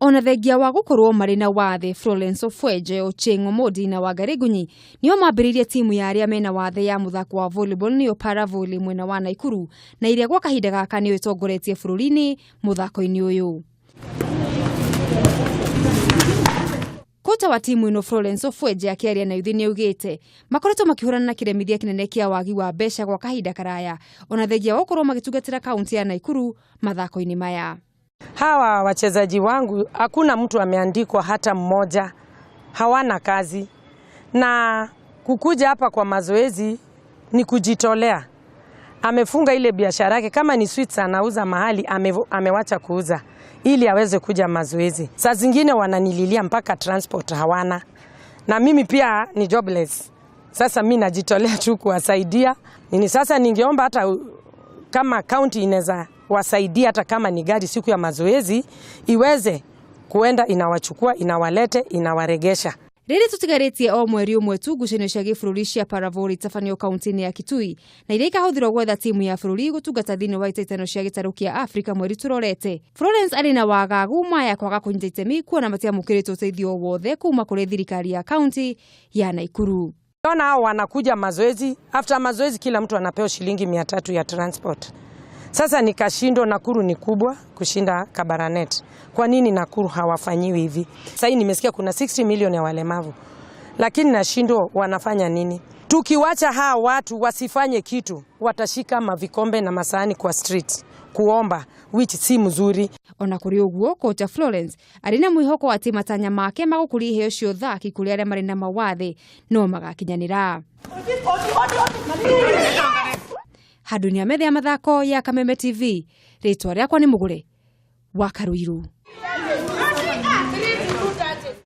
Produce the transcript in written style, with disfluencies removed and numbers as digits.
Ona thengia wa gukorwo mari na wathe Florence Ofweje Ochengo Modi na Wagaregunyi niyo mambiririe timu ya aria mena wathe ya muthako wa volleyball niyo para-volley mwena wa Naikuru na iria gwa kahinda gaka niyo itongoretie bururi-ini muthako-ini uyu. Kota wa timu ino Florence Ofweje akiaria na yuthi niaugite makoretwo makihurana na kiremithia kinene kia wagi wa mbeca gwa kahinda karaya ona thengia wa gukorwo magitungatira kaunti ya Naikuru mathako-ini maya. Hawa wachezaji wangu hakuna mtu ameandikwa hata mmoja, hawana kazi, na kukuja hapa kwa mazoezi ni kujitolea. Amefunga ile biashara yake, kama ni sweets anauza mahali amewacha kuuza ili aweze kuja mazoezi. Saa zingine wananililia mpaka transport hawana, na mimi pia ni jobless. Sasa mimi najitolea tu kuwasaidia. Sasa ningeomba hata kama county inaweza wasaidia, hata kama ni gari siku ya mazoezi iweze kuenda inawachukua, inawalete, inawaregesha. Riri tutigaretie o mweri umwe tu ngucanio cia gĩbũrũri cia para-volley tabanio kaunti-ini ya Kitui na iria ikahuthirwo gwetha timu ya bũrũri gũtungata thĩinĩ wa itaitano cia gĩtarũ kia Afrika mweri turorete. Florence arĩ na wagagu ya kwaga kũnyita itemi kuona matiamũkĩrĩtwo ũteithio wothe kuma kũrĩ thirikari ya kaunti ya Naikuru. Naona hao wanakuja mazoezi, after mazoezi kila mtu anapewa shilingi 300 ya transport. Sasa nikashindo, Nakuru ni kubwa kushinda Kabaranet. Kwa nini Nakuru hawafanyiwi hivi? Sasa nimesikia kuna 60 milioni ya walemavu. Lakini nashindo wanafanya nini? Tukiwacha hawa watu wasifanye kitu, watashika mavikombe na masahani kwa street kuomba, which si mzuri. Ona kuri uguo kocha Florence arina mwihoko ati matanya make magukuri heo cio thaki kuri aria mari na mawathe no magakinyanira. Hadunia methe ya mathako ya Kameme TV. Ritwa riakwa ni Mugure wa Karuiru.